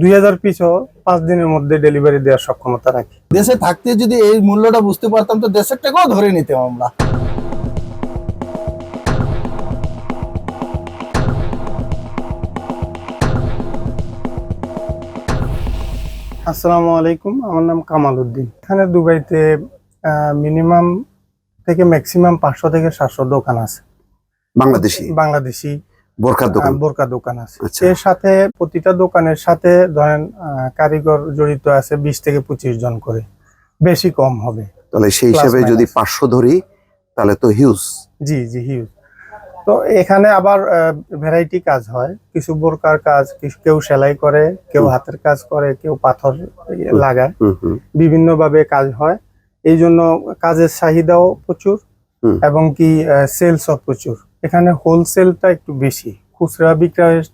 2000 পিসও 5 দিনের মধ্যে ডেলিভারি দেওয়ার সক্ষমতা রাখি। দেশে থাকতে যদি এই মূল্যটা বুঝতে পারতাম তো দেশের টাকাও ধরে নিতাম আমরা। আসসালামু আলাইকুম, আমার নাম কামাল উদ্দিন। এখানে দুবাইতে মিনিমাম থেকে ম্যাক্সিমাম 500 থেকে 700 দোকান আছে। বাংলাদেশি বোরকা দোকান আছে। এর সাথে প্রতিটা দোকানের সাথে ধরেন কারিগর জড়িত আছে 20 থেকে 25 জন করে, বেশি কম হবে। তাহলে সেই হিসাবে যদি 500 ধরি তাহলে তো হিউজ। জি হিউজ। তো এখানে আবার ভ্যারাইটি কাজ হয়, কিছু বোরকার কাজ, কেউ সেলাই করে, কেউ হাতের কাজ করে, কেউ পাথর লাগায়, বিভিন্ন ভাবে কাজ হয়। এই জন্য কাজের চাহিদাও প্রচুর এবং কি সেলসও প্রচুর। এখানে হোলসেলটা একটু বেশি, খুচরা বিক্রয়ের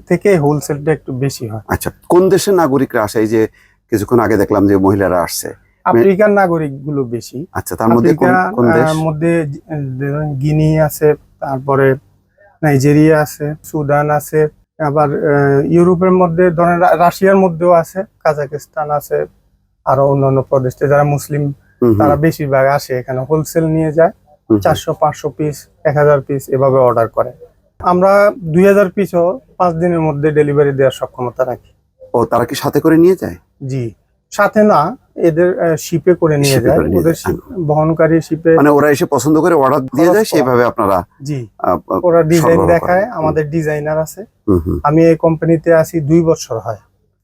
থেকে হোলসেলটা একটু বেশি হয়। আচ্ছা, কোন দেশের নাগরিকরা আসে? এই যে কিছুক্ষণ আগে দেখলাম যে মহিলারা আসছে, আফ্রিকান নাগরিক গুলো বেশি। আচ্ছা, তার মধ্যে কোন দেশ? মধ্যে গিনি আছে, তারপরে নাইজেরিয়া আছে, সুদান আছে, আবার ইউরোপের মধ্যে ধরেন রাশিয়ার মধ্যেও আছে, কাজাকিস্তান আছে, আরো অন্যান্য প্রদেশে যারা মুসলিম তারা বেশিরভাগ আসে এখানে হোলসেল নিয়ে যায়। 400-500 পিস, 1000 পিস এভাবে অর্ডার করে। আমরা 2000 পিসও 5 দিনের মধ্যে ডেলিভারি দেওয়ার সক্ষমতা রাখি। ও, তারা কি সাথে করে নিয়ে যায়? জি, সাথে না, এদের শিপে করে নিয়ে যায়, ওদের বহনকারী শিপে। মানে ওরা এসে পছন্দ করে অর্ডার দিয়ে যায়, সেইভাবে আপনারা? জি, ওরা ডিজাইন দেখায়, আমাদের ডিজাইনার আছে। আমি এই কোম্পানিতে আছি 2 বছর হয়,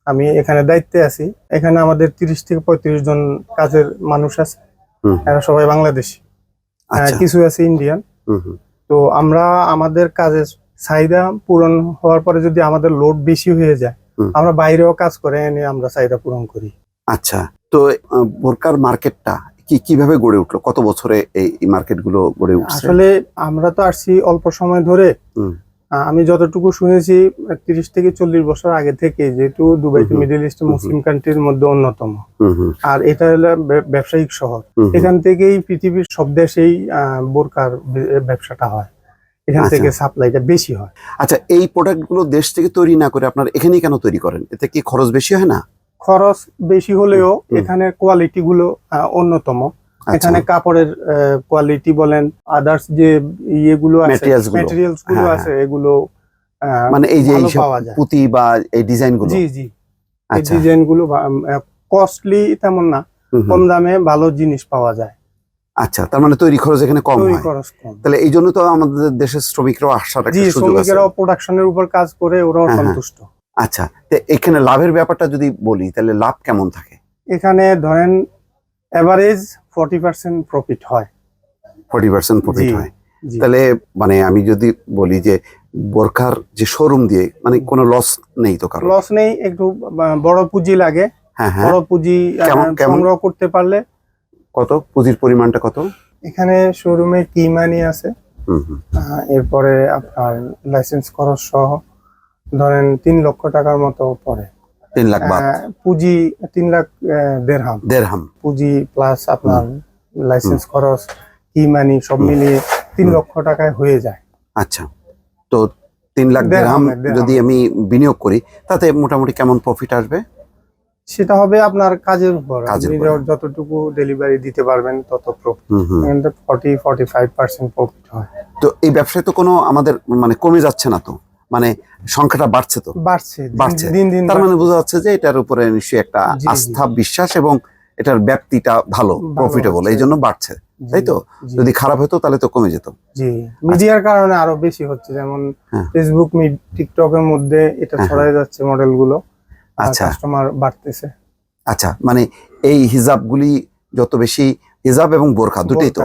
আমি এখানে দায়িত্বে আছি। এখানে আমাদের 30 থেকে 35 জন কাজের মানুষ আছে, এরা সবাই বাংলাদেশি, কিছু আছে ইন্ডিয়ান। তো আমরা আমাদের কাজের চাহিদা পূরণ হওয়ার পরে যদি আমাদের লোড বেশি হয়ে যায়, আমরা বাইরেও কাজ করে এনে আমরা চাহিদা পূরণ করি। আচ্ছা, তো বোরকার মার্কেটটা কিভাবে গড়ে উঠলো? কত বছরে এই মার্কেট গুলো গড়ে উঠছে? আসলে আমরা তো আসছি অল্প সময় ধরে। আমি যতটুকু শুনেছি 30 থেকে 40 বছর আগে থেকে, যেহেতু দুবাই মিডল ইস্ট মুসলিম কান্ট্রির মধ্যে অন্যতম, আর এটা হলো ব্যবসায়িক শহর। এখান থেকেই পৃথিবীর সব দেশেই বোরকার ব্যবসাটা হয়, এখান থেকে সাপ্লাইটা বেশি হয়। আচ্ছা, এই প্রোডাক্ট গুলো দেশ থেকে তৈরি না করে আপনার এখানেই কেন তৈরি করেন? এতে কি খরচ বেশি হয় না? খরচ বেশি হলেও এখানে কোয়ালিটি গুলো অন্যতম। এখানে কাপড়ের কোয়ালিটি বলেন, আদার্স যে ইয়েগুলো আছে, ম্যাটেরিয়ালস গুলো আছে, এগুলো মানে এই যে পুঁতি বা এই ডিজাইন গুলো। জি এই ডিজাইন গুলো কস্টলি তেমন না, কম দামে ভালো জিনিস পাওয়া যায়। আচ্ছা, তার মানে তৈরি খরচ এখানে কম হয়। তাহলে এই জন্য তো আমাদের দেশের শ্রমিকরাও আসার একটা সুযোগ আছে। শ্রমিকেরাও প্রোডাকশনের উপর কাজ করে, ওরাও সন্তুষ্ট। আচ্ছা, তো এখানে লাভের ব্যাপারটা যদি বলি, তাহলে লাভ কেমন থাকে? এখানে ধরেন এভারেজ 40% প্রফিট হয়। 40% প্রফিট হয়। তাহলে মানে আমি যদি বলি যে বোরকার যে শোরুম দিয়ে মানে কোনো লস নেই তো? কারণ লস নেই, একটু বড় পুঁজি লাগে। বড় পুঁজি সংগ্রহ করতে পারলে। কত পুঁজির পরিমাণটা কত? এখানে শোরুমে কি মানি আছে, এরপরে আপনার লাইসেন্স খরচ সহ ধরেন 3 লক্ষ টাকার মতো পড়ে। 3 লাখ বাদ পুঁজি, 3 লাখ দেড়হাম পুঁজি প্লাস আপনার লাইসেন্স খরচ, কি মানি সব মিলিয়ে 3 লক্ষ টাকায় হয়ে যায়। আচ্ছা, তো 3 লাখ দেড়হাম যদি আমি বিনিয়োগ করি, তাতে মোটামুটি কেমন প্রফিট আসবে? সেটা হবে আপনার কাজের উপর, যতটুকু ডেলিভারি দিতে পারবেন তত প্রফিট। 40-45% প্রফিট হয়। তো এই ব্যবসায় তো কোনো আমাদের মানে কমে যাচ্ছে না তো? মানে সংখ্যাটা বাড়ছে তো? বাড়ছে দিন দিন। তার মানে বোঝা যাচ্ছে যে এটার উপরে নিশ্চয়ই একটা আস্থা, বিশ্বাস এবং এটার ব্যাপ্তিটা ভালো, প্রফিটেবল, এই জন্য বাড়ছে, তাই তো? যদি খারাপ হতো তাহলে তো কমে যেত। জি, মিডিয়ার কারণে আরো বেশি হচ্ছে, যেমন ফেসবুক, টিকটকের মধ্যে এটা ছড়ায় যাচ্ছে মডেল গুলো। আচ্ছা, কাস্টমার বাড়তেছে। আচ্ছা, মানে এই হিজাবগুলি যত বেশি, হিজাব এবং বোরকা দুটোই তো?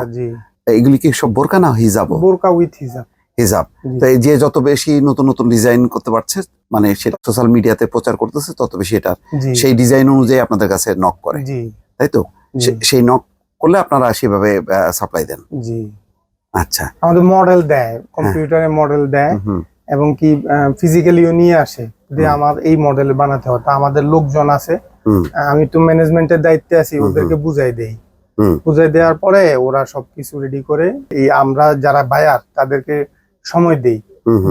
এগুলি কি সব বোরকা না হিজাব? বোরকা উইথ হিজাব। তো এই যে যত বেশি নতুন নতুন ডিজাইন করতে পারছে, মানে সেটা সোশ্যাল মিডিয়াতে প্রচার করতেছে, তত বেশি এটা সেই ডিজাইন অনুযায়ী আপনাদের কাছে নক করে, তাই তো? সেই নক করলে আপনারা সেভাবে সাপ্লাই দেন? জি। আচ্ছা, আমাদের মডেল দেয়, কম্পিউটারে মডেল দেয় এবং কি ফিজিক্যালিও নিয়ে আসে যে আমার এই মডেল বানাতে হয়। তা আমাদের লোকজন আছে, আমি তো ম্যানেজমেন্টের দায়িত্বে আছি, ওদেরকে বুঝাই দেই। বুঝাই দেওয়ার পরে ওরা সবকিছু রেডি করে, এই আমরা যারা বায়ার তাদেরকে সময় দেই,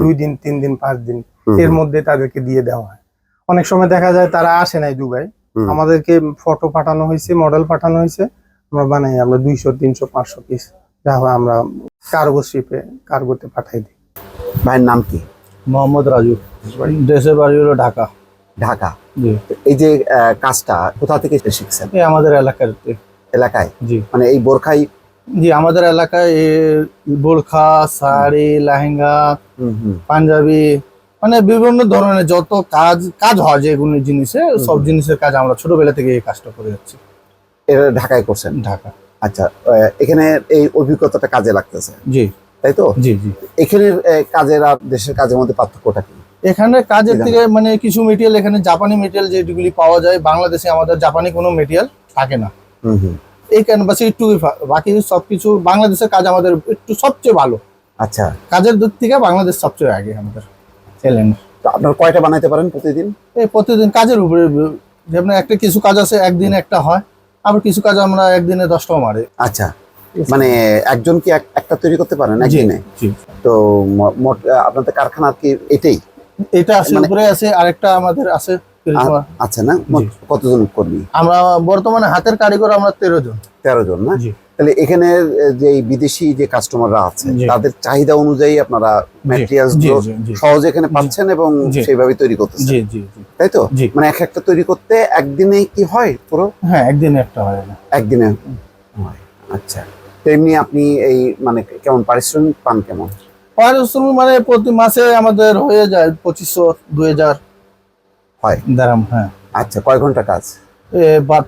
2 দিন, 3 দিন, 5 দিন, এর মধ্যে তাদেরকে দিয়ে দেওয়া হয়। অনেক সময় দেখা যায় তারা আসে নাই দুবাই, হুম। আমাদেরকে ফটো পাঠানো হয়েছে, মডেল পাঠানো হয়েছে, আমরা বানাই, আমরা 200 300 500 পিস যা হয় আমরা কার্গো শিপে কার্গোতে পাঠাই দিই। ভাইয়ের নাম কি? মোহাম্মদ রাজু, দেশের বাড়ি হলো ঢাকা। ঢাকা। জি, এই যে কাজটা কোথা থেকে শিখছেন? এই আমাদের এলাকার এলাকায়, জি মানে এই বোরখাই? জি, আমাদের এলাকায় বোরখা, শাড়ি, লেহেঙ্গা, পাঞ্জাবি, মানে বিভিন্ন ধরনের যত কাজ হয় যেগুলো জিনিসে, সব জিনিসের কাজ আমরা ছোটবেলা থেকে এই কাজটা করে যাচ্ছি। এটা ঢাকায় করছেন? ঢাকা। আচ্ছা, এখানে এই অভিজ্ঞতাটা কাজে লাগতেছে, জি, তাই তো? জি জি। এখানের কাজের আর দেশের কাজের মধ্যে পার্থক্যটা কি? এখানে কাজের থেকে মানে কিছু মেটেরিয়াল, এখানে জাপানি মেটেরিয়াল যেগুলি পাওয়া যায়, বাংলাদেশে আমাদের জাপানি কোনো মেটেরিয়াল থাকে না। এই ক্যানভাসে একটু বাকি সবকিছু বাংলাদেশের কাজ আমাদের একটু সবচেয়ে ভালো। আচ্ছা, কাজের দিক থেকে বাংলাদেশ সবচেয়ে আগে আমাদের চ্যালেঞ্জ। তো আপনার কয়টা বানাইতে পারেন প্রতিদিন? এই প্রতিদিন কাজের উপরে, যেমন একটা কিছু কাজ আছে একদিনে একটা হয়, আবার কিছু কাজ আমরা একদিনে 10টাও মারি। আচ্ছা, মানে একজন কি একটা তৈরি করতে পারেন জি একদিনে? জি। তো মোট আপনাদের কারখানা কি এটাই? এটা আছে, মানে- উপরে আছে, আরেকটা আমাদের আছে। আচ্ছা, না মোট জি। কতজন কর্মী? আমরা বর্তমানে হাতের কারিগর আমরা 13 জন। 13 জন না? জি। তাহলে এখানে যে বিদেশি যে কাস্টমাররা আছে জি। তাদের চাহিদা অনুযায়ী আপনারা ম্যাটেরিয়ালস জি, গুলো জি, জি। সহজে এখানে পাচ্ছেন এবং জি। সেইভাবে তৈরি করতেছেন, জি জি জি। তাই তো? জি। মানে এক একটা তৈরি করতে একদিনে কি হয় পুরো? হ্যাঁ, একদিনে একটা হয় না। একদিনে হয়। আচ্ছা, তো এমনি আপনি এই মানে কেমন পারিশ্রমিক পান কেমন? পারিশ্রমিক মানে প্রতি মাসে আমাদের হয়ে যায় 2500 2000 হয়? দারাম। হ্যাঁ, আচ্ছা, কয় ঘন্টা কাজ?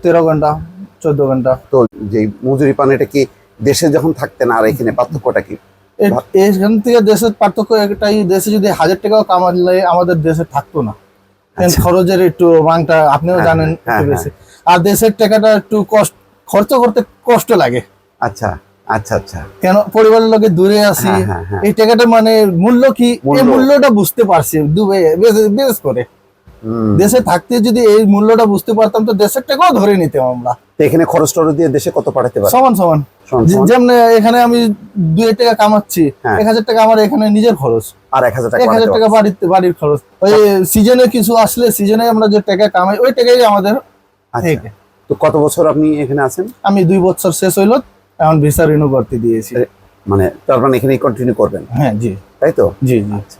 13 ঘন্টা 14 ঘন্টা। তো যে মজুরি পান এটা কি দেশে যখন থাকতেন আর এখানে পার্থক্যটা কি? এখান থেকে দেশের পার্থক্য একটাই, দেশে যদি 1000 টাকাও কামালে আমাদের দেশে থাকতো না, কারণ আচ্ছা। খরচের একটু মানটা আপনিও হ্যাঁ, জানেন হ্যাঁ, একটু বেশি। আর দেশের টাকাটা একটু খরচ করতে কষ্ট লাগে, আচ্ছা আচ্ছা আচ্ছা। কেন পরিবারের লোকে দূরে আসি। হ্যাঁ, হ্যাঁ, হ্যাঁ। এই টাকাটা মানে মূল্য কি, এই মূল্য। মূল্যটা বুঝতে পারছি দুবাই বিশেষ করে। হুম। দেশে থাকতে যদি এই মূল্যটা বুঝতে পারতাম তো দেশের টাকাও ধরে নিতাম আমরা। তো এখানে খরচ টরচ দিয়ে দেশে কত পাঠাতে পারে? সমান সমান। সমান সমান? যেমন এখানে আমি 2 টাকা কামাচ্ছি, হ্যাঁ। 1000 টাকা আমার এখানে নিজের খরচ, আর 1000 টাকা 1000 টাকা বাড়ির খরচ। ওই সিজনে কিছু আসলে সিজনে আমরা যে টাকা কামাই ওই টাকাই আমাদের। আচ্ছা, এই। তো কত বছর আপনি এখানে আছেন? আমি 2 বছর শেষ হইল, এখন ভিসা রিনিউ করতে দিয়েছি। মানে তার মানে এখানেই কন্টিনিউ করবেন, হ্যাঁ জি তাই তো? জি জি।